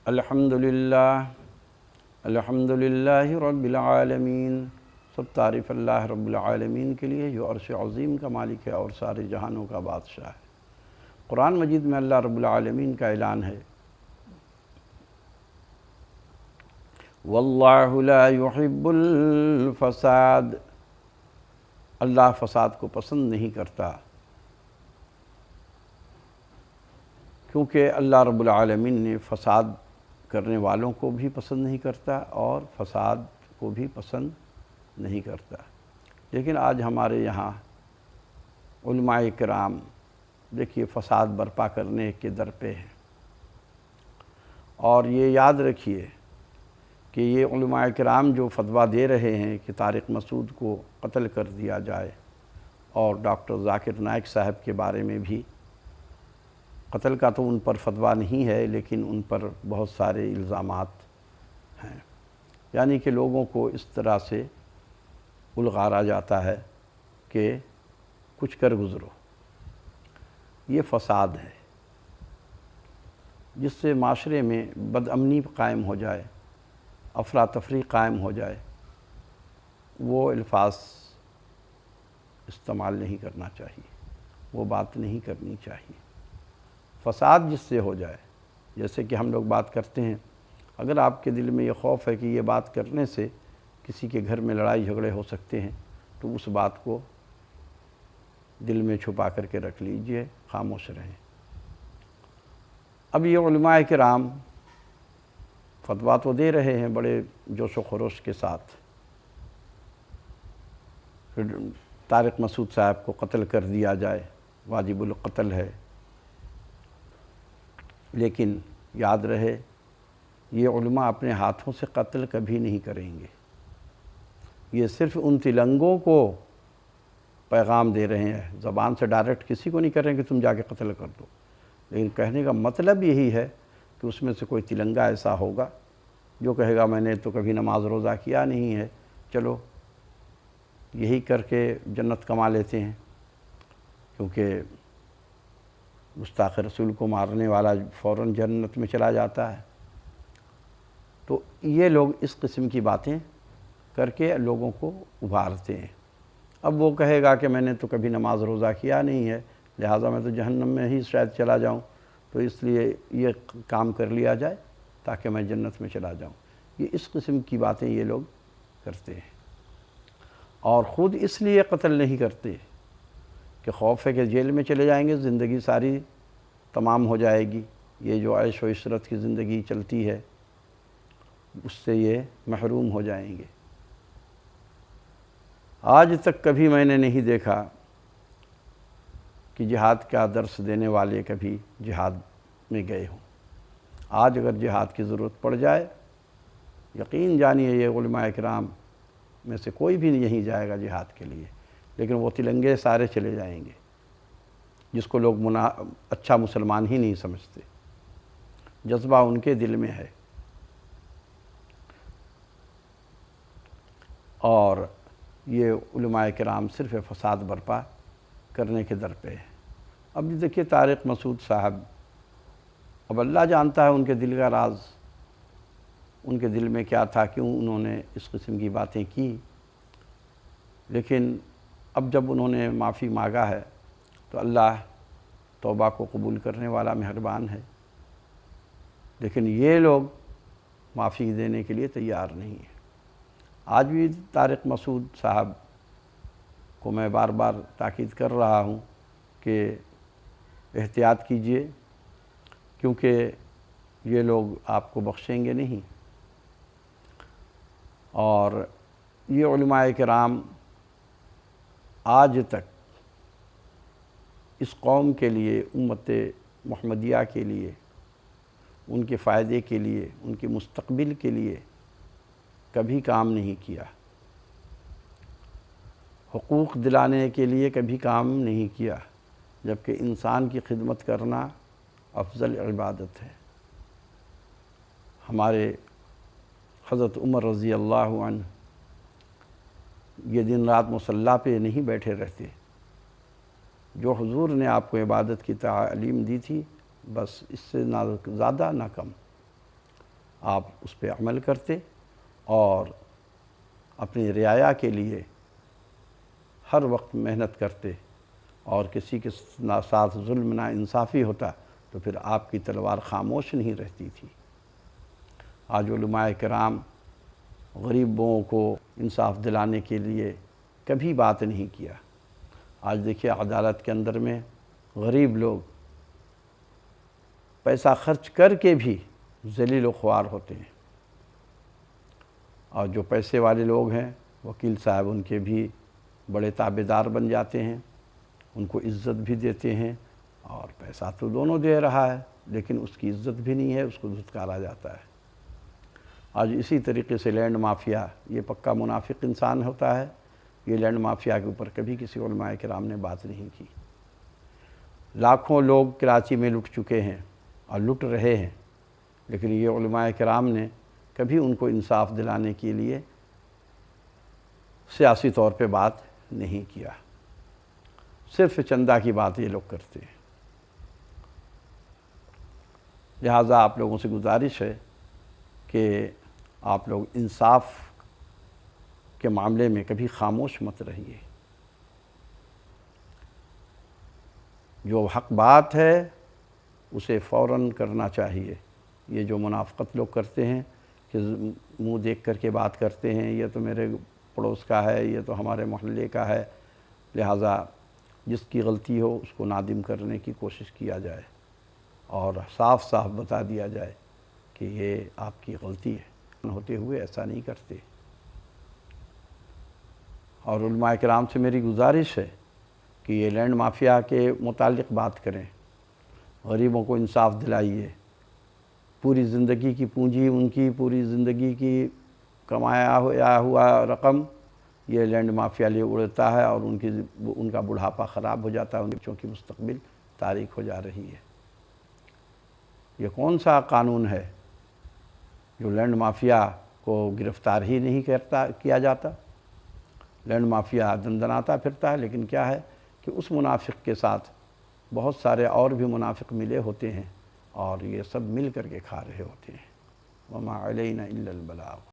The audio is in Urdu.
الحمدللہ رب العالمین۔ سب تعریف اللہ رب العالمین کے لیے جو عرش عظیم کا مالک ہے اور سارے جہانوں کا بادشاہ ہے۔ قرآن مجید میں اللہ رب العالمین کا اعلان ہے، واللہ لا يحب الفساد، اللہ فساد کو پسند نہیں کرتا، کیونکہ اللہ رب العالمین نے فساد کرنے والوں کو بھی پسند نہیں کرتا اور فساد کو بھی پسند نہیں کرتا۔ لیکن آج ہمارے یہاں علماء کرام دیکھیے فساد برپا کرنے کے در پہ ہیں، اور یہ یاد رکھیے کہ یہ علماء کرام جو فتویٰ دے رہے ہیں کہ طارق مسعود کو قتل کر دیا جائے، اور ڈاکٹر ذاکر نائک صاحب کے بارے میں بھی قتل کا تو ان پر فتویٰ نہیں ہے، لیکن ان پر بہت سارے الزامات ہیں، یعنی کہ لوگوں کو اس طرح سے الغارا جاتا ہے کہ کچھ کر گزرو۔ یہ فساد ہے جس سے معاشرے میں بد امنی قائم ہو جائے، افراتفری قائم ہو جائے، وہ الفاظ استعمال نہیں کرنا چاہیے، وہ بات نہیں کرنی چاہیے۔ فساد جس سے ہو جائے، جیسے کہ ہم لوگ بات کرتے ہیں، اگر آپ کے دل میں یہ خوف ہے کہ یہ بات کرنے سے کسی کے گھر میں لڑائی جھگڑے ہو سکتے ہیں، تو اس بات کو دل میں چھپا کر کے رکھ لیجئے، خاموش رہیں۔ اب یہ علماء کرام فتویٰ تو دے رہے ہیں بڑے جوش و خروش کے ساتھ، پھر طارق مسعود صاحب کو قتل کر دیا جائے، واجب القتل ہے، لیکن یاد رہے یہ علماء اپنے ہاتھوں سے قتل کبھی نہیں کریں گے، یہ صرف ان تلنگوں کو پیغام دے رہے ہیں، زبان سے ڈائریکٹ کسی کو نہیں کریں کہ تم جا کے قتل کر دو، لیکن کہنے کا مطلب یہی ہے کہ اس میں سے کوئی تلنگا ایسا ہوگا جو کہے گا میں نے تو کبھی نماز روزہ کیا نہیں ہے، چلو یہی کر کے جنت کما لیتے ہیں، کیونکہ گستاخ رسول کو مارنے والا فوراً جنت میں چلا جاتا ہے۔ تو یہ لوگ اس قسم کی باتیں کر کے لوگوں کو ابھارتے ہیں۔ اب وہ کہے گا کہ میں نے تو کبھی نماز روزہ کیا نہیں ہے، لہٰذا میں تو جہنم میں ہی شاید چلا جاؤں، تو اس لیے یہ کام کر لیا جائے تاکہ میں جنت میں چلا جاؤں۔ یہ اس قسم کی باتیں یہ لوگ کرتے ہیں، اور خود اس لیے قتل نہیں کرتے کہ خوف ہے کہ جیل میں چلے جائیں گے، زندگی ساری تمام ہو جائے گی، یہ جو عیش و عشرت کی زندگی چلتی ہے اس سے یہ محروم ہو جائیں گے۔ آج تک کبھی میں نے نہیں دیکھا کہ جہاد کا درس دینے والے کبھی جہاد میں گئے ہوں۔ آج اگر جہاد کی ضرورت پڑ جائے، یقین جانیے یہ علماء کرام میں سے کوئی بھی نہیں جائے گا جہاد کے لیے، لیکن وہ تلنگے سارے چلے جائیں گے جس کو لوگ اچھا مسلمان ہی نہیں سمجھتے، جذبہ ان کے دل میں ہے۔ اور یہ علماء کرام صرف فساد برپا کرنے کے در پہ ہے۔ اب دیکھیے طارق مسعود صاحب، اب اللہ جانتا ہے ان کے دل کا راز، ان کے دل میں کیا تھا، کیوں انہوں نے اس قسم کی باتیں کی، لیکن اب جب انہوں نے معافی مانگا ہے تو اللہ توبہ کو قبول کرنے والا مہربان ہے، لیکن یہ لوگ معافی دینے کے لیے تیار نہیں ہیں۔ آج بھی طارق مسعود صاحب کو میں بار بار تاکید کر رہا ہوں کہ احتیاط کیجئے، کیونکہ یہ لوگ آپ کو بخشیں گے نہیں، اور یہ علماء کرام آج تک اس قوم کے لیے، امت محمدیہ کے لیے، ان کے فائدے کے لیے، ان کے مستقبل کے لیے کبھی کام نہیں کیا، حقوق دلانے کے لیے کبھی کام نہیں کیا، جبکہ انسان کی خدمت کرنا افضل عبادت ہے۔ ہمارے حضرت عمر رضی اللہ عنہ یہ دن رات مصلی پہ نہیں بیٹھے رہتے، جو حضور نے آپ کو عبادت کی تعلیم دی تھی بس اس سے نہ زیادہ نہ کم، آپ اس پہ عمل کرتے اور اپنی رعایا کے لیے ہر وقت محنت کرتے اور کسی کے ساتھ ظلم نا انصافی ہوتا تو پھر آپ کی تلوار خاموش نہیں رہتی تھی۔ آج علماء کرام غریبوں کو انصاف دلانے کے لیے کبھی بات نہیں کیا۔ آج دیکھیے عدالت کے اندر میں غریب لوگ پیسہ خرچ کر کے بھی ذلیل و خوار ہوتے ہیں، اور جو پیسے والے لوگ ہیں وکیل صاحب ان کے بھی بڑے تابعدار بن جاتے ہیں، ان کو عزت بھی دیتے ہیں، اور پیسہ تو دونوں دے رہا ہے لیکن اس کی عزت بھی نہیں ہے، اس کو دھتکارا جاتا ہے۔ آج اسی طریقے سے لینڈ مافیا یہ پکا منافق انسان ہوتا ہے، یہ لینڈ مافیا کے اوپر کبھی کسی علماء کرام نے بات نہیں کی۔ لاکھوں لوگ کراچی میں لٹ چکے ہیں اور لٹ رہے ہیں، لیکن یہ علماء کرام نے کبھی ان کو انصاف دلانے کے لیے سیاسی طور پہ بات نہیں کیا، صرف چندہ کی بات یہ لوگ کرتے ہیں۔ لہٰذا آپ لوگوں سے گزارش ہے کہ آپ لوگ انصاف کے معاملے میں کبھی خاموش مت رہیے۔ جو حق بات ہے اسے فوراً کرنا چاہیے۔ یہ جو منافقت لوگ کرتے ہیں کہ منہ دیکھ کر کے بات کرتے ہیں، یہ تو میرے پڑوس کا ہے، یہ تو ہمارے محلے کا ہے، لہٰذا جس کی غلطی ہو اس کو نادم کرنے کی کوشش کیا جائے اور صاف صاف بتا دیا جائے کہ یہ آپ کی غلطی ہے، ہوتے ہوئے ایسا نہیں کرتے۔ اور علماء کرام سے میری گزارش ہے کہ یہ لینڈ مافیا کے متعلق بات کریں، غریبوں کو انصاف دلائیے۔ پوری زندگی کی پونجی، ان کی پوری زندگی کی کمایا ہوا رقم یہ لینڈ مافیا لے اڑتا ہے، اور ان کا بڑھاپا خراب ہو جاتا ہے، ان بچوں کی مستقبل تاریک ہو جا رہی ہے۔ یہ کون سا قانون ہے جو لینڈ مافیا کو گرفتار ہی نہیں کیا جاتا؟ لینڈ مافیا دندناتا پھرتا ہے، لیکن کیا ہے کہ اس منافق کے ساتھ بہت سارے اور بھی منافق ملے ہوتے ہیں، اور یہ سب مل کر کے کھا رہے ہوتے ہیں۔ وما علینا الا البلاغ۔